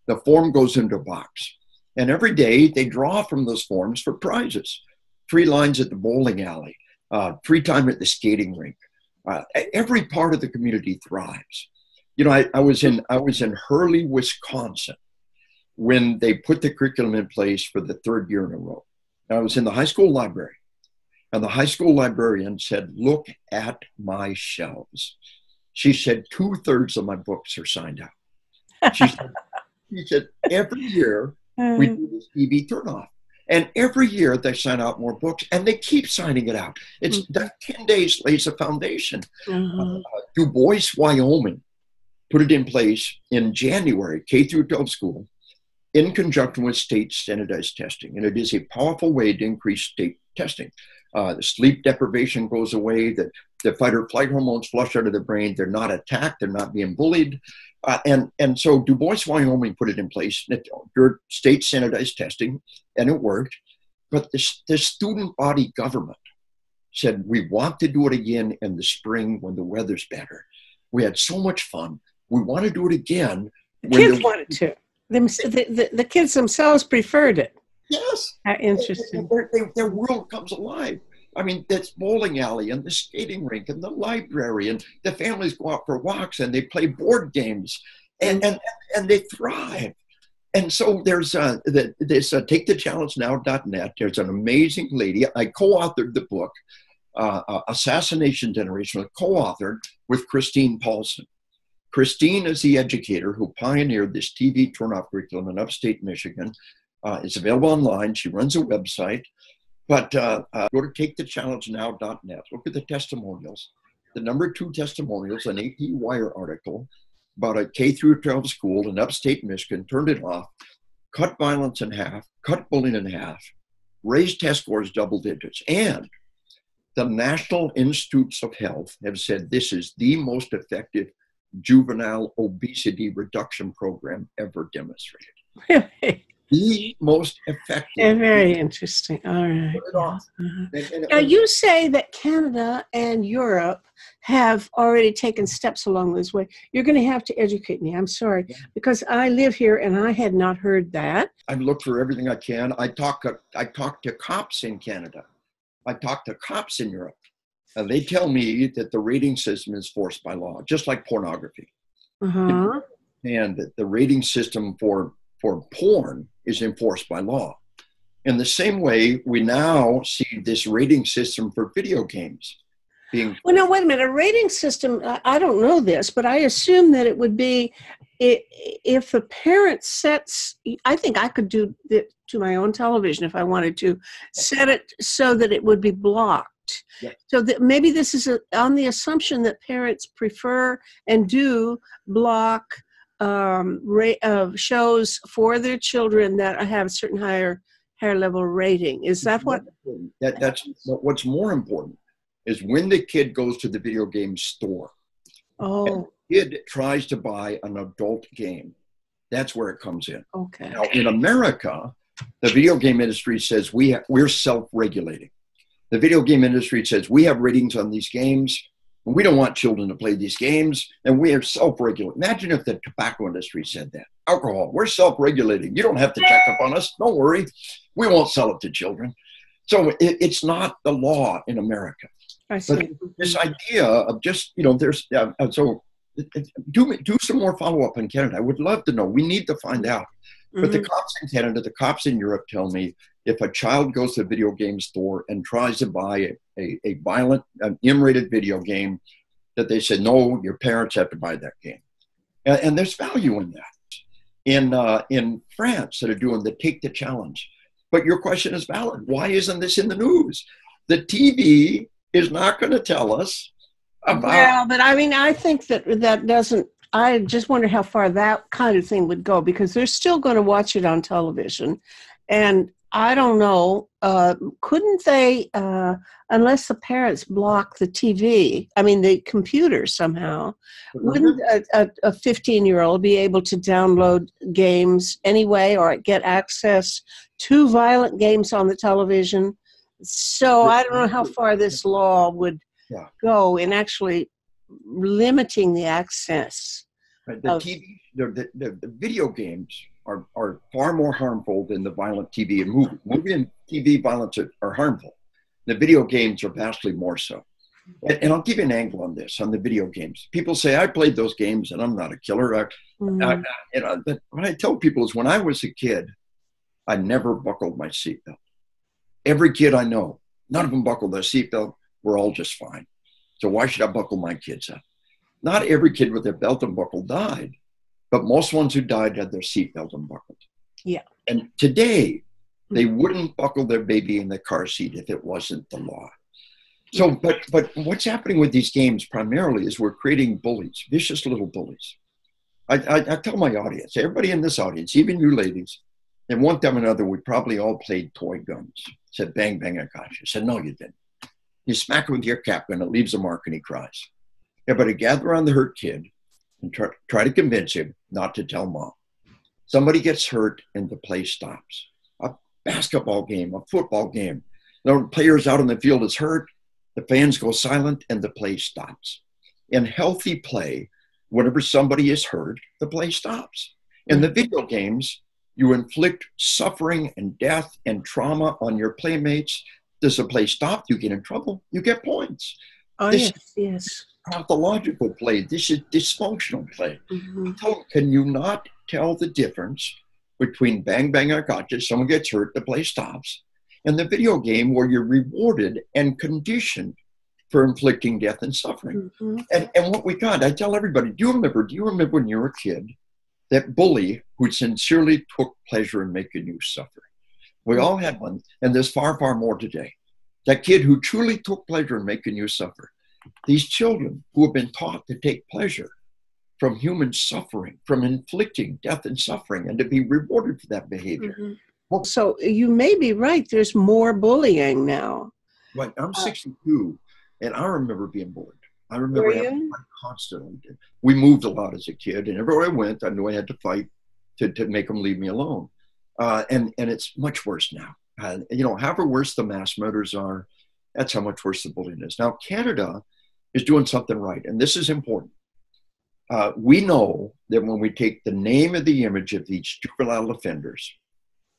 The form goes into a box. And every day they draw from those forms for prizes. Free lines at the bowling alley, free time at the skating rink. Every part of the community thrives. You know, I was in Hurley, Wisconsin, when they put the curriculum in place for the 3rd year in a row. I was in the high school library. And the high school librarian said, look at my shelves. She said, 2/3 of my books are signed out. She said, every year we do this TV turnoff. And every year they sign out more books, and they keep signing it out. It's that 10 days lays a foundation. Du Bois, Wyoming, put it in place in January, K through 12 school, in conjunction with state standardized testing. And it is a powerful way to increase state testing. The sleep deprivation goes away, the fight or flight hormones flush out of the brain, they're not attacked, they're not being bullied. And so Du Bois, Wyoming put it in place, your state standardized testing, and it worked. But the student body government said, we want to do it again in the spring when the weather's better. We had so much fun. We want to do it again.
The kids wanted to. The kids themselves preferred it.
Yes.
Interesting.
Their world comes alive. I mean, that's bowling alley and the skating rink and the library, and the families go out for walks and they play board games, and they thrive. And so there's this takethechallengenow.net. There's an amazing lady. I co-authored the book, Assassination Generation, co-authored with Christine Paulson. Christine is the educator who pioneered this TV turn-off curriculum in upstate Michigan. It's available online. She runs a website. But go to takethechallengenow.net. Look at the testimonials. The number 2 testimonials, an AP Wire article about a K through 12 school in upstate Michigan, turned it off, cut violence in half, cut bullying in half, raised test scores double digits. And the National Institutes of Health have said this is the most effective juvenile obesity reduction program ever demonstrated.
Really?
The most effective.
Yeah, very interesting. All right. Now, you say that Canada and Europe have already taken steps along this way. You're going to have to educate me. I'm sorry, because I live here and I had not heard that.
I look for everything I can. I talk to cops in Canada. I talk to cops in Europe. And they tell me that the rating system is forced by law, just like pornography.
Uh-huh.
And that the rating system for porn is enforced by law. In the same way, we now see this rating system for video games being...
Well, now, wait a minute. A rating system, I don't know this, but I assume that it would be, if the parent sets, I think I could do it to my own television if I wanted to, set it so that it would be blocked.
Yeah.
So that maybe this is on the assumption that parents prefer and do block shows for their children that have a certain higher level rating. Is that what?
That's what's more important is when the kid goes to the video game store.
Oh.
And the kid tries to buy an adult game. That's where it comes in.
Okay.
Now in America, the video game industry says we're self-regulating. The video game industry says we have ratings on these games. We don't want children to play these games, and we are self-regulating. Imagine if the tobacco industry said that. Alcohol, we're self-regulating. You don't have to check up on us. Don't worry. We won't sell it to children. So it's not the law in America.
I see.
But this idea of just, there's, so do some more follow-up in Canada. I would love to know. We need to find out. But the cops in Canada, the cops in Europe tell me if a child goes to a video game store and tries to buy a violent, M-rated video game, that they said, no, your parents have to buy that game. And there's value in that. In France, that are doing the Take the Challenge. But your question is valid. Why isn't this in the news? The TV is not going to tell us about...
Well, but I mean, I think that doesn't... I just wonder how far that kind of thing would go, because they're still going to watch it on television. And I don't know, couldn't they, unless the parents block the TV, the computer somehow, wouldn't a 15-year-old be able to download games anyway or get access to violent games on the television? So I don't know how far this law would go in actually limiting the access.
The video games are far more harmful than the violent TV and movie. Movie and TV violence are harmful. The video games are vastly more so. And I'll give you an angle on this, on the video games. People say, I played those games and I'm not a killer. But what I tell people is when I was a kid, I never buckled my seatbelt. Every kid I know, none of them buckled their seatbelt. We're all just fine. So why should I buckle my kids up? Not every kid with their belt unbuckled died, but most ones who died had their seatbelt unbuckled.
Yeah.
And today, they wouldn't buckle their baby in the car seat if it wasn't the law. So, but what's happening with these games primarily is we're creating bullies, vicious little bullies. I tell my audience, everybody in this audience, even you ladies, and one time or another, we probably all played toy guns. Said, bang, bang, I got you. Said, no, you didn't. You smack him with your cap gun, it leaves a mark and he cries. Everybody gather around the hurt kid and try to convince him not to tell mom. Somebody gets hurt and the play stops. A basketball game, a football game. The player's out on the field is hurt. The fans go silent and the play stops. In healthy play, whenever somebody is hurt, the play stops. In the video games, you inflict suffering and death and trauma on your playmates. Does the play stop? You get in trouble. You get points.
Oh,
this
yes.
is pathological play. This is dysfunctional play.
Mm-hmm.
Can you not tell the difference between bang, bang, I gotcha, someone gets hurt, the play stops, and the video game where you're rewarded and conditioned for inflicting death and suffering?
Mm-hmm.
And what we got, I tell everybody, do you remember when you were a kid, that bully who sincerely took pleasure in making you suffer? We all had one, and there's far, far more today. That kid who truly took pleasure in making you suffer. These children who have been taught to take pleasure from human suffering, from inflicting death and suffering, and to be rewarded for that behavior.
Mm-hmm. Well, so you may be right. There's more bullying now.
Right. I'm 62, and I remember being bullied. I remember having to fight constantly. We moved a lot as a kid, and everywhere I went, I knew I had to fight to make them leave me alone. And it's much worse now. However worse the mass murders are, that's how much worse the bullying is. Now, Canada is doing something right, and this is important. We know that when we take the name and the image of these juvenile offenders,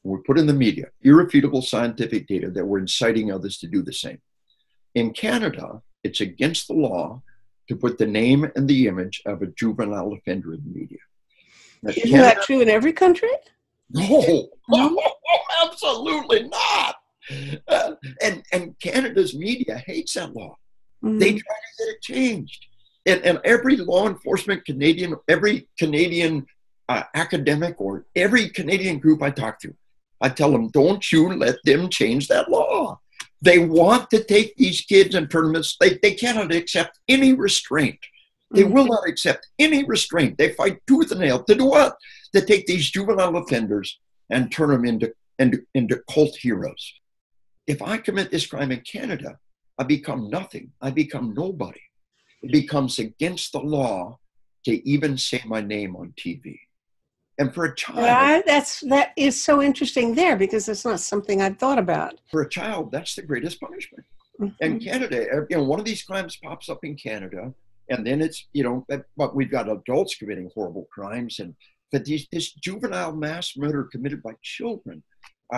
we put in the media irrefutable scientific data that we're inciting others to do the same. In Canada, it's against the law to put the name and the image of a juvenile offender in the media. Now,
Isn't that true in every country?
No, absolutely not. And Canada's media hates that law. Mm-hmm. They try to get it changed. And every law enforcement every Canadian academic or every Canadian group I talk to, I tell them, don't you let them change that law. They want to take these kids and turn them, they cannot accept any restraint. They will not accept any restraint. They fight tooth and nail. To do what? To take these juvenile offenders and turn them into cult heroes. If I commit this crime in Canada, I become nothing. I become nobody. It becomes against the law to even say my name on TV. And for a child...
that is so interesting there, because it's not something I'd thought about.
For a child, that's the greatest punishment. Mm-hmm. And Canada, one of these crimes pops up in Canada, and then it's, but we've got adults committing horrible crimes, but this juvenile mass murder committed by children,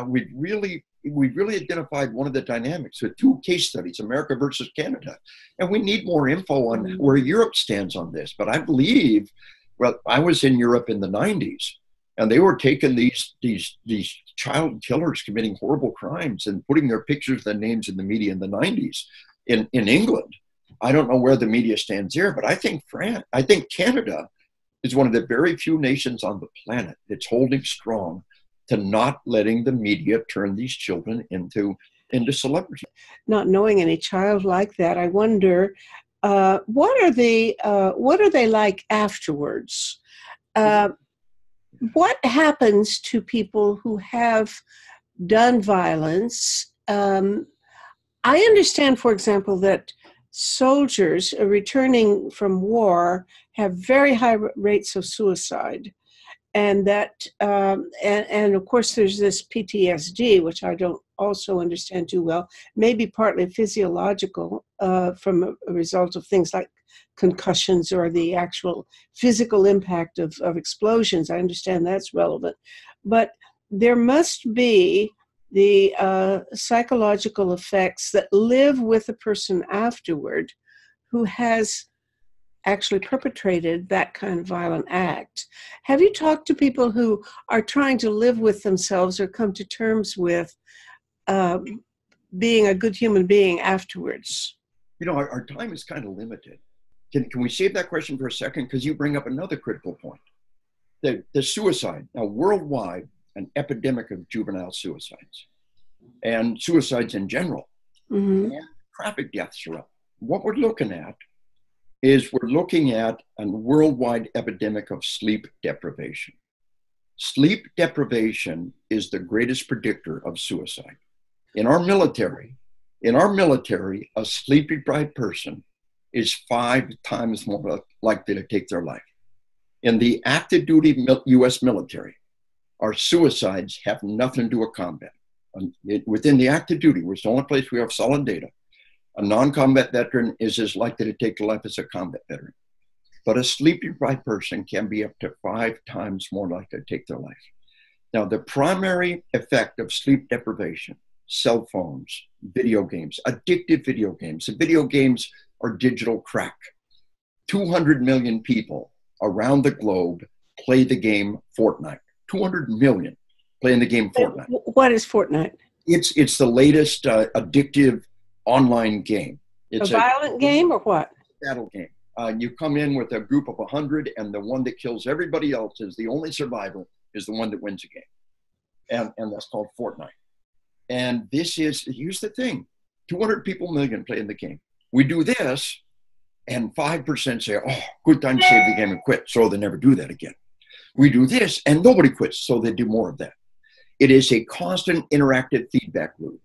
we've really identified one of the dynamics with 2 case studies, America versus Canada. And we need more info on where Europe stands on this. But I believe, I was in Europe in the 90s, and they were taking these child killers committing horrible crimes and putting their pictures, their names in the media in the 90s in England. I don't know where the media stands there, but I think Canada is one of the very few nations on the planet that's holding strong to not letting the media turn these children into celebrities. Not
knowing any child like that, I wonder, what are they like afterwards? What happens to people who have done violence? I understand, for example, that soldiers returning from war have very high rates of suicide. And that, and of course, there's this PTSD, which I don't also understand too well, maybe partly physiological from a result of things like concussions or the actual physical impact of explosions. I understand that's relevant. But there must be the psychological effects that live with a person afterward who has actually perpetrated that kind of violent act. Have you talked to people who are trying to live with themselves or come to terms with being a good human being afterwards?
Our time is kind of limited. Can we save that question for a second? Because you bring up another critical point. The suicide. Now, worldwide, an epidemic of juvenile suicides and suicides in general. Mm-hmm. And traffic deaths are up. What we're looking at is a worldwide epidemic of sleep deprivation. Sleep deprivation is the greatest predictor of suicide. In our military, a sleep-deprived person is 5 times more likely to take their life. In the active duty U.S. military, our suicides have nothing to do with combat. Within the active duty, which is the only place we have solid data, A non-combat veteran is as likely to take life as a combat veteran. But a sleep-deprived person can be up to 5 times more likely to take their life. Now, the primary effect of sleep deprivation, cell phones, video games, addictive video games. The video games are digital crack. 200 million people around the globe play the game Fortnite. 200 million playing the game Fortnite.
What is Fortnite?
It's the latest addictive online game. It's
a violent game or what?
Battle game. You come in with a group of 100, and the one that kills everybody else is the only survivor, is the one that wins the game. And that's called Fortnite. And this is, here's the thing, 200 people million playing the game. We do this, and 5% say, oh, good time to save the game and quit, so they never do that again. We do this, and nobody quits, so they do more of that. It is a constant interactive feedback loop.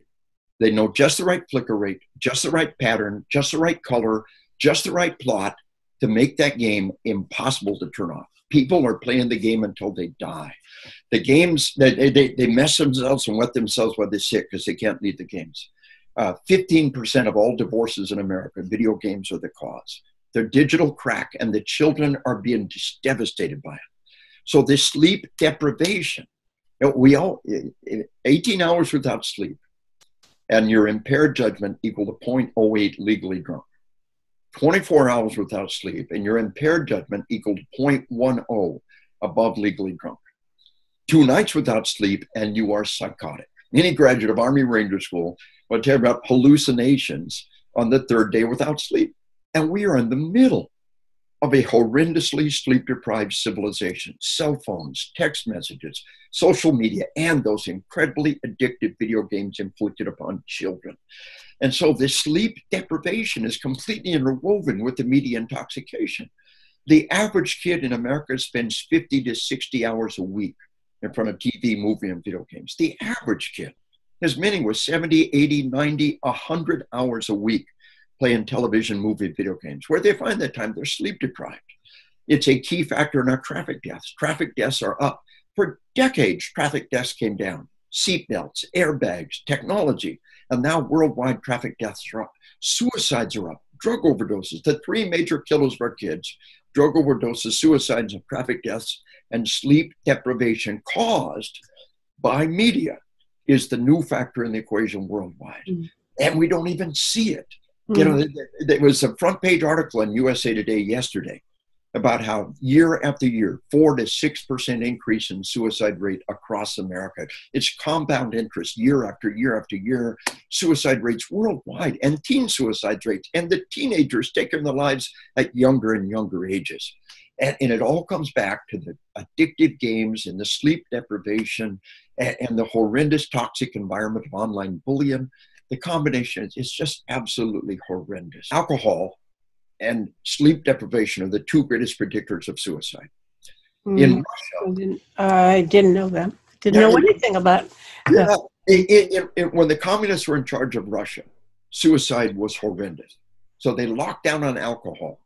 They know just the right flicker rate, just the right pattern, just the right color, just the right plot to make that game impossible to turn off. People are playing the game until they die. The games, they mess themselves and wet themselves while they're sick because they can't leave the games. 15% of all divorces in America, video games are the cause. They're digital crack, and the children are being just devastated by it. So this sleep deprivation, we all, 18 hours without sleep, and your impaired judgment equal to 0.08 legally drunk. 24 hours without sleep, and your impaired judgment equal to 0.10 above legally drunk. 2 nights without sleep, and you are psychotic. Any graduate of Army Ranger School will tell you about hallucinations on the 3rd day without sleep. And we are in the middle of a horrendously sleep-deprived civilization. Cell phones, text messages, social media, and those incredibly addictive video games inflicted upon children. And so this sleep deprivation is completely interwoven with the media intoxication. The average kid in America spends 50 to 60 hours a week in front of TV, movie, and video games. The average kid. His meaning was 70, 80, 90, 100 hours a week playing television, movie, video games. Where they find that time, they're sleep deprived. It's a key factor in our traffic deaths. Traffic deaths are up. For decades, traffic deaths came down. Seatbelts, airbags, technology, and now worldwide traffic deaths are up. Suicides are up. Drug overdoses, the 3 major killers of our kids, drug overdoses, suicides, and traffic deaths, and sleep deprivation caused by media is the new factor in the equation worldwide. And we don't even see it. You know, there was a front page article in USA Today yesterday about how year after year, 4 to 6% increase in suicide rate across America. It's compound interest year after year after year, suicide rates worldwide, and teen suicide rates, and the teenagers taking their lives at younger and younger ages. And it all comes back to the addictive games and the sleep deprivation and the horrendous toxic environment of online bullying. The combination is just absolutely horrendous. Alcohol and sleep deprivation are the 2 greatest predictors of suicide. In Russia,
I didn't know that. Didn't know anything about that.
When the communists were in charge of Russia, suicide was horrendous. So they locked down on alcohol,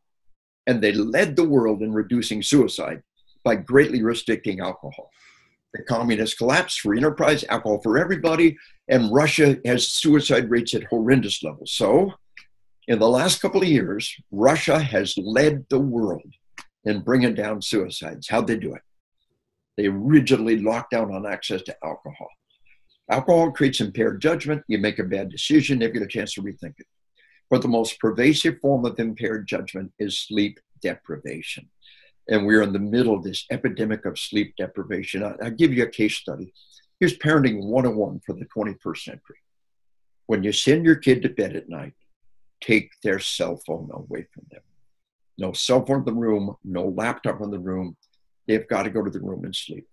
and they led the world in reducing suicide by greatly restricting alcohol. The communists collapsed, free enterprise, alcohol for everybody, and Russia has suicide rates at horrendous levels. So in the last couple of years, Russia has led the world in bringing down suicides. How'd they do it? They rigidly locked down on access to alcohol. Alcohol creates impaired judgment. You make a bad decision, never get a chance to rethink it. But the most pervasive form of impaired judgment is sleep deprivation. And we're in the middle of this epidemic of sleep deprivation. I'll give you a case study. Here's parenting 101 for the 21st century. When you send your kid to bed at night, take their cell phone away from them. No cell phone in the room, no laptop in the room. They've got to go to the room and sleep.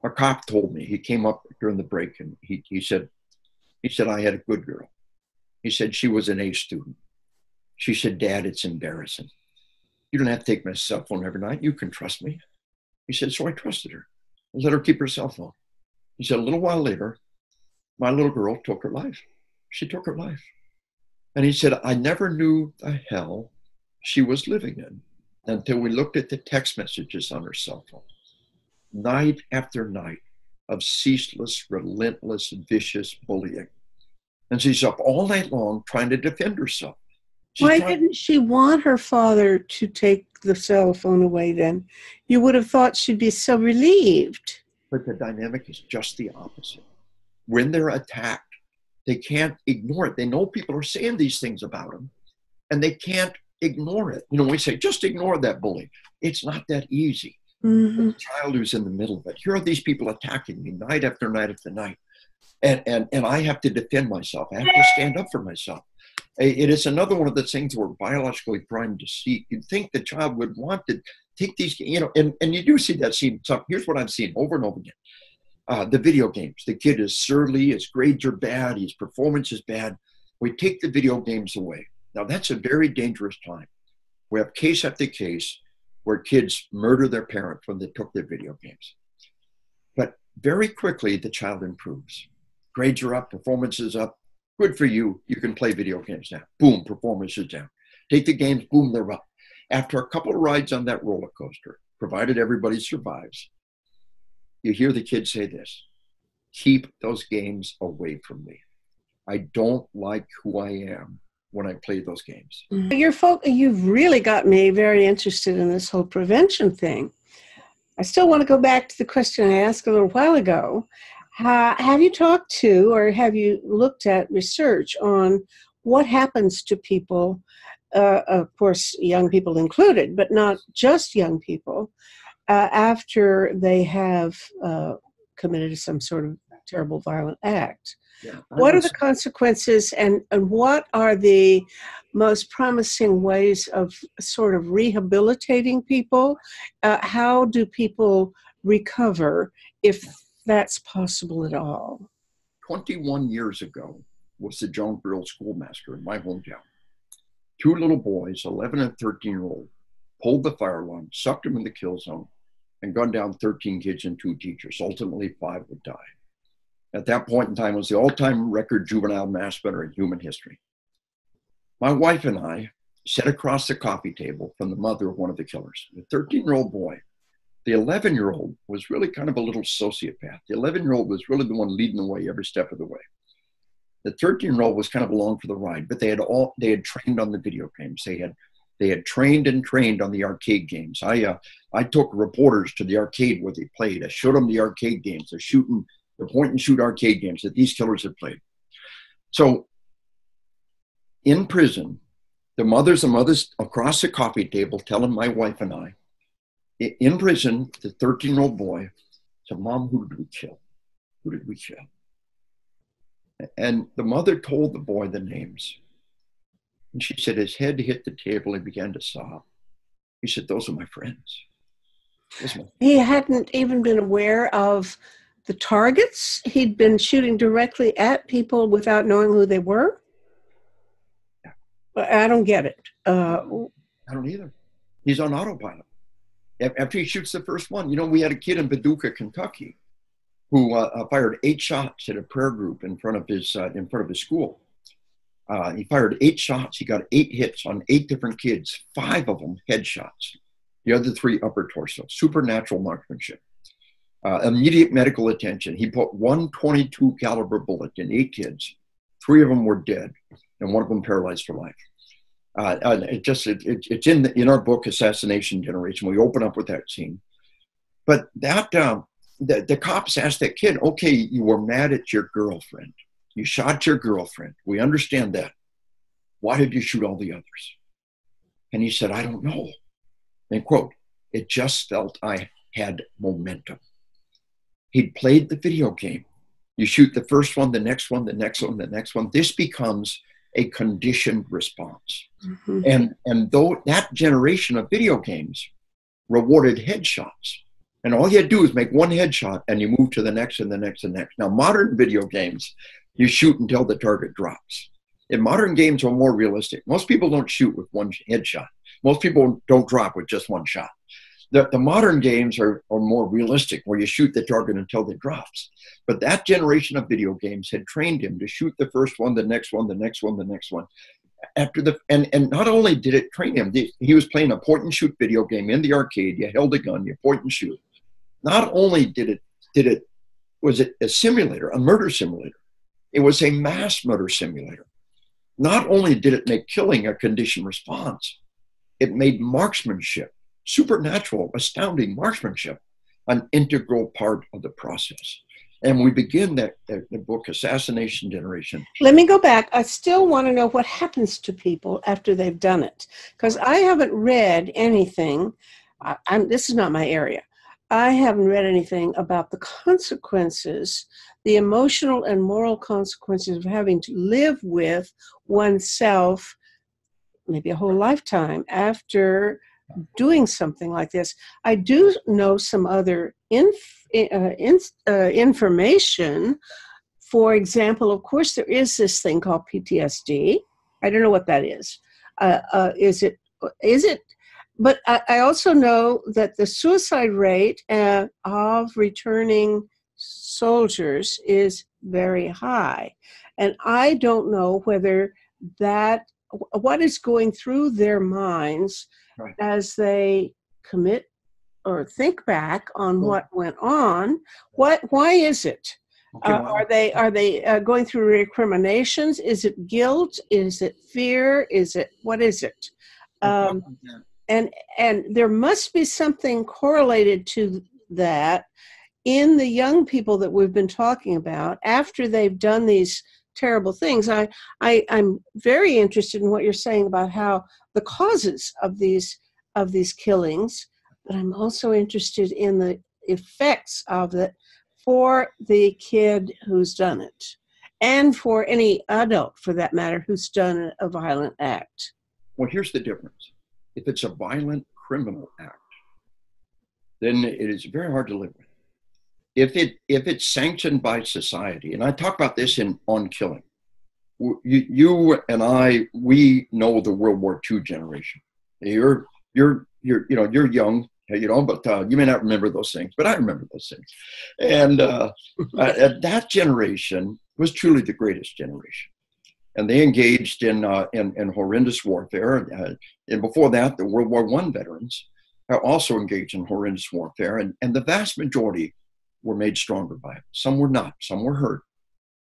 A cop told me, he came up during the break and he said, I had a good girl. He said, she was an A student. She said, Dad, it's embarrassing. You don't have to take my cell phone every night. You can trust me. He said, so I trusted her. I let her keep her cell phone. He said, a little while later, my little girl took her life. She took her life. And he said, I never knew the hell she was living in until we looked at the text messages on her cell phone. Night after night of ceaseless, relentless, vicious bullying. And she's up all night long trying to defend herself.
Why didn't she want her father to take the cell phone away then? You would have thought she'd be so relieved.
But the dynamic is just the opposite. When they're attacked, they can't ignore it. They know people are saying these things about them, and they can't ignore it. You know, we say, just ignore that bully. It's not that easy. The child who's in the middle of it. Here are these people attacking me night after night after night. And I have to defend myself. I have to stand up for myself. It is another one of the things we're biologically primed to seek. You'd think the child would want to take these, you know, and you do see that scene. So here's what I've seen over and over again. The video games. The kid is surly, his grades are bad, his performance is bad. We take the video games away. Now that's a very dangerous time. We have case after case where kids murder their parents when they took their video games. But very quickly, the child improves. Grades are up, performance is up. Good for you. You can play video games now. Boom, performance is down. Take the games, boom, they're up. After a couple of rides on that roller coaster, provided everybody survives, you hear the kid say this: keep those games away from me. I don't like who I am when I play those games.
You've really got me very interested in this whole prevention thing. I still want to go back to the question I asked a little while ago. Have you talked to, or have you looked at research on what happens to people, of course, young people included, but not just young people, after they have committed some sort of terrible violent act?
Yeah,
what are the consequences, and what are the most promising ways of sort of rehabilitating people? How do people recover, if that's possible at all?
21 years ago was the Jonesboro school massacre in my hometown. Two little boys, 11 and 13-year-old, pulled the fire alarm, sucked them in the kill zone, and gunned down 13 kids and 2 teachers. Ultimately, 5 would die. At that point in time, it was the all-time record juvenile mass murder in human history. My wife and I sat across the coffee table from the mother of one of the killers, the 13-year-old boy. The 11-year-old was really kind of a little sociopath. The 11-year-old was really the one leading the way every step of the way. The 13-year-old was kind of along for the ride, but they had trained on the video games. They had trained on the arcade games. I took reporters to the arcade where they played. I showed them the arcade games, the point and shoot arcade games that these killers had played. So in prison, the mothers across the coffee table telling my wife and I, in prison, the 13-year-old boy said, "Mom, who did we kill? Who did we kill?" And the mother told the boy the names. And she said his head hit the table and began to sob. He said, "Those are my friends."
He hadn't even been aware of the targets? He'd been shooting directly at people without knowing who they were?
Yeah.
I don't get it.
I don't either. He's on autopilot. After he shoots the first one, you know, we had a kid in Paducah, Kentucky, who fired 8 shots at a prayer group in front of his school. He fired 8 shots. He got 8 hits on 8 different kids, 5 of them headshots. The other 3 upper torso. Supernatural marksmanship. Immediate medical attention. He put 122 caliber bullet in 8 kids. 3 of them were dead, and 1 of them paralyzed for life. It's in our book, Assassination Generation. We open up with that scene. But that the cops asked that kid, "Okay, you were mad at your girlfriend. You shot your girlfriend. We understand that. Why did you shoot all the others?" And he said, "I don't know." And quote, "It just felt I had momentum." He'd played the video game. You shoot the first one, the next one, the next one, the next one. This becomes a conditioned response. Mm-hmm. And though that generation of video games rewarded headshots, and all you had to do is make 1 headshot and you move to the next and the next and next. Now, modern video games, you shoot until the target drops. In modern games are more realistic. Most people don't shoot with 1 headshot. Most people don't drop with just 1 shot. The modern games are more realistic, where you shoot the target until it drops. But that generation of video games had trained him to shoot the first one, the next one, the next one, the next one. And not only did it train him, he was playing a point and shoot video game in the arcade. You held a gun, you point and shoot. Not only was it a simulator, a murder simulator, It was a mass murder simulator. Not only did it make killing a conditioned response, it made marksmanship, supernatural, astounding marksmanship, an integral part of the process. And we begin the book, Assassination Generation.
Let me go back. I still want to know what happens to people after they've done it, because I haven't read anything. This is not my area. I haven't read anything about the consequences, the emotional and moral consequences of having to live with oneself, maybe a whole lifetime, after doing something like this. I do know some other information. For example, of course, there is this thing called PTSD. I don't know what that is. Is it? But I also know that the suicide rate of returning soldiers is very high. And I don't know whether what is going through their minds
Right.
as they commit or think back on what went on. Why is it?
Okay, well,
Are they going through recriminations? Is it guilt? Is it fear? What is it? And there must be something correlated to that in the young people that we've been talking about after they've done these terrible things. I'm very interested in what you're saying about how the causes of these killings, but I'm also interested in the effects of it for the kid who's done it, and for any adult, for that matter, who's done a violent act.
Well, here's the difference. If it's a violent criminal act, then it is very hard to live with. If it's sanctioned by society, and I talk about this on killing, you and I, we know the World War II generation. You're young, but you may not remember those things, but I remember those things. And that generation was truly the greatest generation. And they engaged in horrendous warfare. And before that, the World War I veterans also engaged in horrendous warfare. And the vast majority were made stronger by it. Some were not. Some were hurt.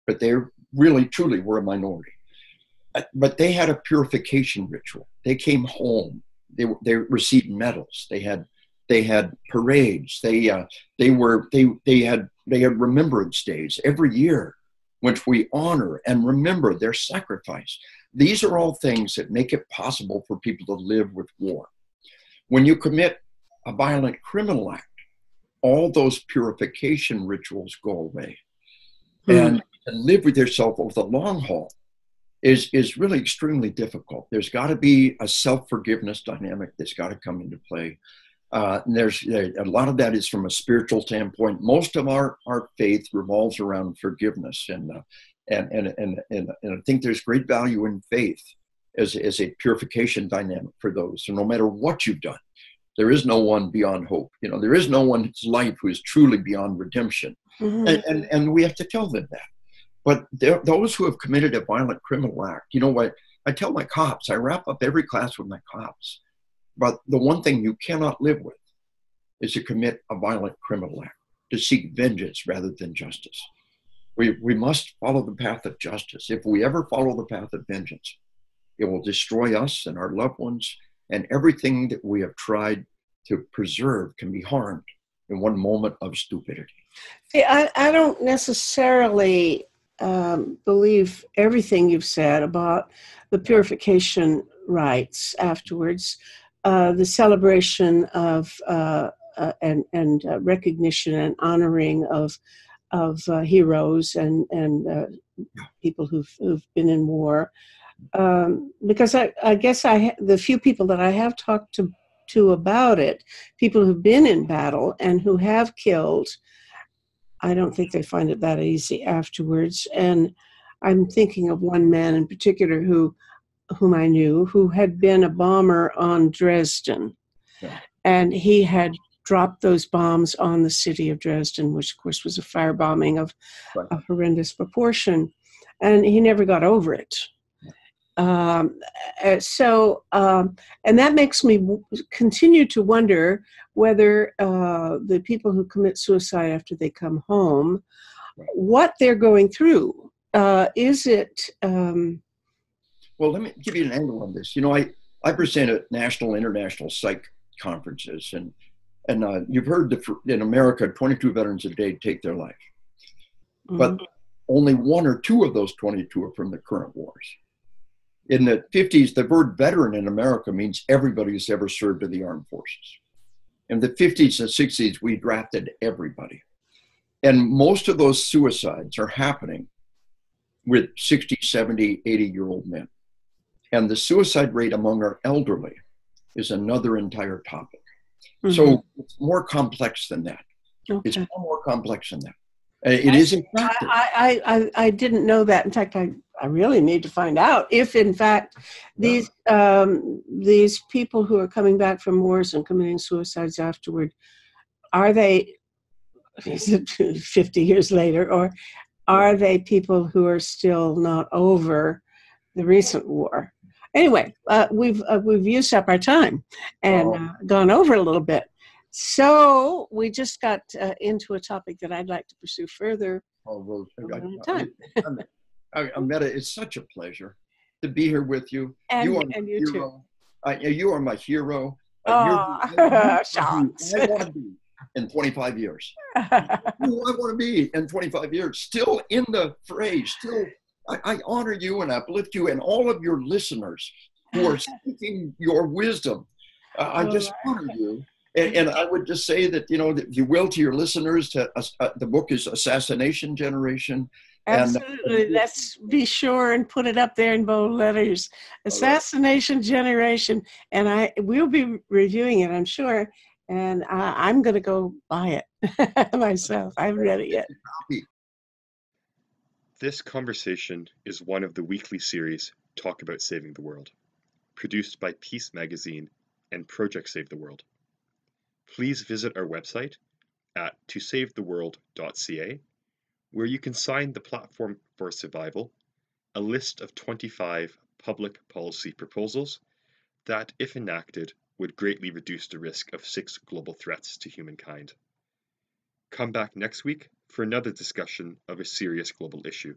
But they really, truly were a minority. But they had a purification ritual. They came home. They received medals. They had parades. They had remembrance days every year, which we honor and remember their sacrifice. These are all things that make it possible for people to live with war. When you commit a violent criminal act, all those purification rituals go away. And to live with yourself over the long haul is really extremely difficult. There's got to be a self-forgiveness dynamic that's got to come into play. And there's a lot of that is from a spiritual standpoint. Most of our faith revolves around forgiveness, and I think there's great value in faith as a purification dynamic for those. So no matter what you've done, there is no one beyond hope. There is no one's life who is truly beyond redemption, and we have to tell them that. But those who have committed a violent criminal act, you know what? I tell my cops, I wrap up every class with my cops. But the one thing you cannot live with is to commit a violent criminal act, to seek vengeance rather than justice. We must follow the path of justice. If we ever follow the path of vengeance, it will destroy us and our loved ones, and everything that we have tried to preserve can be harmed in one moment of stupidity.
See, I don't necessarily believe everything you've said about the purification rites afterwards. The celebration of and recognition and honoring of heroes and people who've been in war, because I guess the few people that I have talked to about it, people who've been in battle and who have killed, I don't think they find it that easy afterwards. And I'm thinking of one man in particular whom I knew, who had been a bomber on Dresden.
Yeah.
And he had dropped those bombs on the city of Dresden, which of course was a firebombing of a horrendous proportion. And he never got over it. And that makes me continue to wonder whether the people who commit suicide after they come home, what they're going through is it?
Well, let me give you an angle on this. I present at national, international psych conferences, and you've heard in America, 22 veterans a day take their life, but only one or two of those 22 are from the current wars. In the 50s, the word veteran in America means everybody who's ever served in the armed forces. In the 50s and 60s, we drafted everybody. And most of those suicides are happening with 60, 70, 80-year-old men. And the suicide rate among our elderly is another entire topic. So it's more complex than that. Okay. It's far more complex than that. It is a factor.
I didn't know that. In fact, I really need to find out if, in fact, these people who are coming back from wars and committing suicides afterward, are they 50 years later, or are they people who are still not over the recent war? Anyway, we've used up our time and gone over a little bit. So we just got into a topic that I'd like to pursue further.
Metta, it's such a pleasure to be here with you.
And
you are
and you
hero. You are my hero.
Shots.
I want to be in 25 years. Who I want to be in 25 years. Still in the fray. Still, I honor you and uplift you and all of your listeners who are seeking your wisdom. I just honor you. And I would just say that, if you will, to your listeners, the book is Assassination Generation.
Absolutely. Let's be sure and put it up there in bold letters. Assassination Generation. And we'll be reviewing it, I'm sure. And I'm going to go buy it myself. I haven't read it yet.
This conversation is one of the weekly series Talk About Saving the World, produced by Peace Magazine and Project Save the World. Please visit our website at tosavetheworld.ca, where you can sign the Platform for Survival, a list of 25 public policy proposals that, if enacted, would greatly reduce the risk of 6 global threats to humankind. Come back next week for another discussion of a serious global issue.